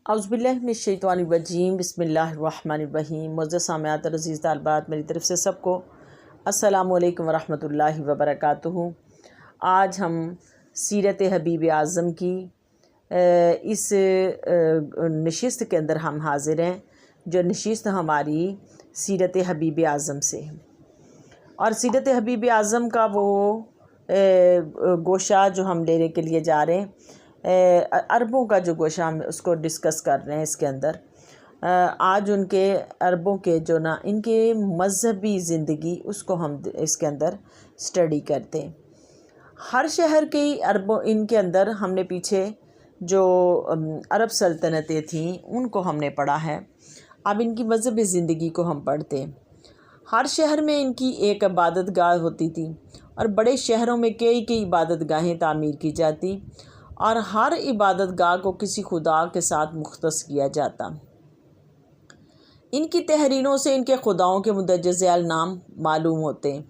اعوذ باللہ من الشیطان الرجیم بسم اللہ الرحمن الرحیم۔ معزز سامعات اور عزیز طالبات، میری طرف سے سب کو السلام علیکم ورحمۃ اللہ وبرکاتہ۔ آج ہم سیرت حبیب اعظم کی اس نشست کے اندر ہم حاضر ہیں، جو نشست ہماری سیرت حبیب اعظم سے ہے، اور سیرت حبیب اعظم کا وہ گوشہ جو ہم لینے کے لیے جا رہے ہیں، عربوں کا جو گوشہ ہم اس کو ڈسکس کر رہے ہیں۔ اس کے اندر آج ان کے عربوں کے جو نا ان کے مذہبی زندگی، اس کو ہم اس کے اندر سٹڈی کرتے ہیں۔ ہر شہر کے عربوں ان کے اندر ہم نے پیچھے جو عرب سلطنتیں تھیں ان کو ہم نے پڑھا ہے، اب ان کی مذہبی زندگی کو ہم پڑھتے ہیں۔ ہر شہر میں ان کی ایک عبادت گاہ ہوتی تھی، اور بڑے شہروں میں کئی عبادت گاہیں تعمیر کی جاتی، اور ہر عبادت گاہ کو کسی خدا کے ساتھ مختص کیا جاتا۔ ان کی تحریروں سے ان کے خداؤں کے مندرجہ ذیل نام معلوم ہوتے ہیں،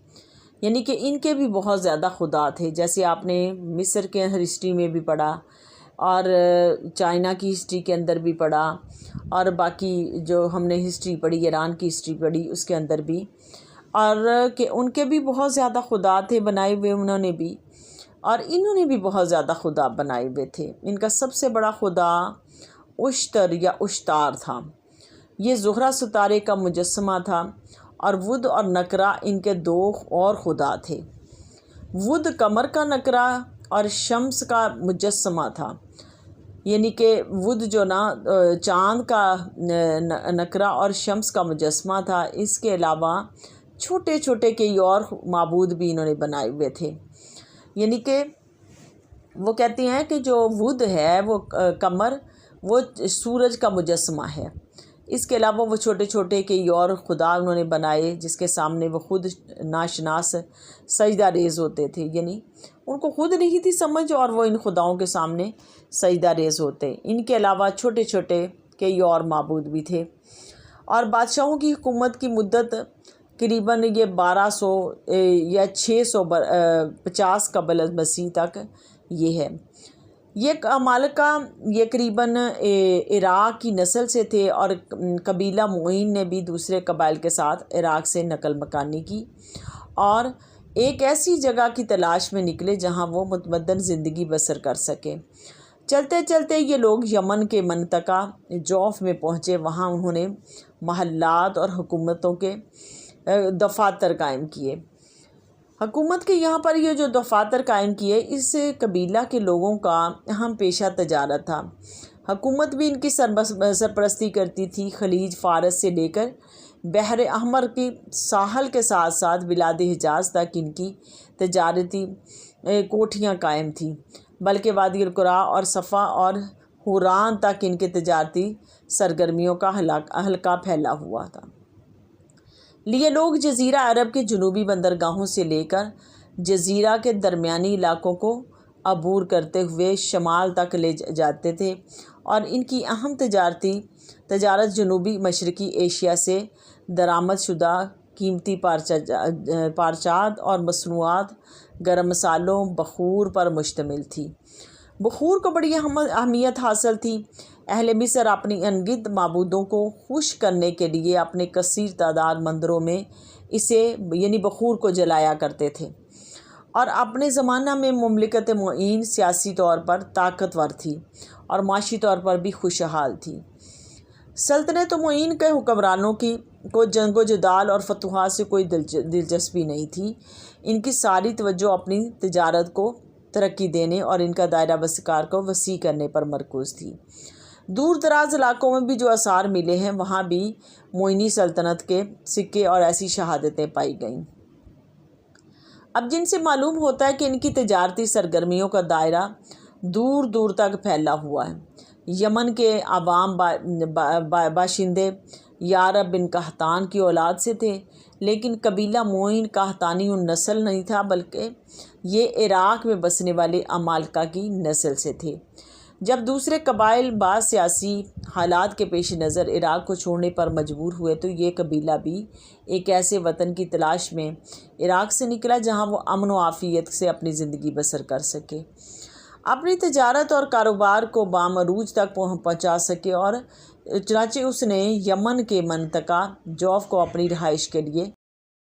یعنی کہ ان کے بھی بہت زیادہ خدا تھے، جیسے آپ نے مصر کے ہسٹری میں بھی پڑھا، اور چائنا کی ہسٹری کے اندر بھی پڑھا، اور باقی جو ہم نے ہسٹری پڑھی، ایران کی ہسٹری پڑھی، اس کے اندر بھی، اور کہ ان کے بھی بہت زیادہ خدا تھے بنائے ہوئے انہوں نے بھی، اور انہوں نے بھی بہت زیادہ خدا بنائے ہوئے تھے۔ ان کا سب سے بڑا خدا اشتر یا اشتار تھا، یہ زہرہ ستارے کا مجسمہ تھا، اور ود اور نکرہ ان کے دو اور خدا تھے۔ ود قمر کا نکرہ اور شمس کا مجسمہ تھا، یعنی کہ ود جو نا چاند کا نکرہ اور شمس کا مجسمہ تھا۔ اس کے علاوہ چھوٹے چھوٹے کئی اور معبود بھی انہوں نے بنائے ہوئے تھے، یعنی کہ وہ کہتے ہیں کہ جو ود ہے وہ قمر، وہ سورج کا مجسمہ ہے۔ اس کے علاوہ وہ چھوٹے چھوٹے کئی اور خدا انہوں نے بنائے، جس کے سامنے وہ خود ناشناس سجدہ ریز ہوتے تھے، یعنی ان کو خود نہیں تھی سمجھ، اور وہ ان خداؤں کے سامنے سجدہ ریز ہوتے۔ ان کے علاوہ چھوٹے چھوٹے کئی اور معبود بھی تھے، اور بادشاہوں کی حکومت کی مدت قریباً یہ 1200 یا 650 قبل مسیح تک یہ ہے۔ یہ مالکہ یہ قریباً عراق کی نسل سے تھے، اور قبیلہ معین نے بھی دوسرے قبائل کے ساتھ عراق سے نقل مکانی کی، اور ایک ایسی جگہ کی تلاش میں نکلے جہاں وہ متمدن زندگی بسر کر سکے۔ چلتے چلتے یہ لوگ یمن کے منطقہ جوف میں پہنچے، وہاں انہوں نے محلات اور حکومتوں کے دفاتر قائم کیے۔ حکومت کے یہاں پر یہ جو دفاتر قائم کیے، اس قبیلہ کے لوگوں کا اہم پیشہ تجارت تھا۔ حکومت بھی ان کی سرپرستی کرتی تھی۔ خلیج فارس سے لے کر بحر احمر کی ساحل کے ساتھ ساتھ بلاد حجاز تک ان کی تجارتی کوٹھیاں قائم تھیں، بلکہ وادی القرا اور صفا اور حوران تک ان کے تجارتی سرگرمیوں کا حلقہ پھیلا ہوا تھا۔ یہ لوگ جزیرہ عرب کے جنوبی بندرگاہوں سے لے کر جزیرہ کے درمیانی علاقوں کو عبور کرتے ہوئے شمال تک لے جاتے تھے، اور ان کی اہم تجارت جنوبی مشرقی ایشیا سے درآمد شدہ قیمتی پارچات اور مصنوعات، گرم مسالوں، بخور پر مشتمل تھی۔ بخور کو بڑی اہمیت حاصل تھی۔ اہل مصر اپنی انگت معبودوں کو خوش کرنے کے لیے اپنے کثیر تعداد مندروں میں اسے یعنی بخور کو جلایا کرتے تھے، اور اپنے زمانہ میں مملکت معین سیاسی طور پر طاقتور تھی اور معاشی طور پر بھی خوشحال تھی۔ سلطنت معین کے حکمرانوں کو جنگ و جدال اور فتوحات سے کوئی دلچسپی نہیں تھی۔ ان کی ساری توجہ اپنی تجارت کو ترقی دینے اور ان کا دائرہ بسکار کو وسیع کرنے پر مرکوز تھی۔ دور دراز علاقوں میں بھی جو آثار ملے ہیں، وہاں بھی معینی سلطنت کے سکے اور ایسی شہادتیں پائی گئیں۔ اب جن سے معلوم ہوتا ہے کہ ان کی تجارتی سرگرمیوں کا دائرہ دور دور تک پھیلا ہوا ہے۔ یمن کے عوام باشندے یارب بن قحطان کی اولاد سے تھے، لیکن قبیلہ معین قحطانی ان نسل نہیں تھا، بلکہ یہ عراق میں بسنے والے عمالقہ کی نسل سے تھے۔ جب دوسرے قبائل بعض سیاسی حالات کے پیش نظر عراق کو چھوڑنے پر مجبور ہوئے، تو یہ قبیلہ بھی ایک ایسے وطن کی تلاش میں عراق سے نکلا جہاں وہ امن و عافیت سے اپنی زندگی بسر کر سکے۔ اپنی تجارت اور کاروبار کو بامعروج تک پہنچا سکے، اور چنانچہ اس نے یمن کے منطقہ جوف کو اپنی رہائش کے لیے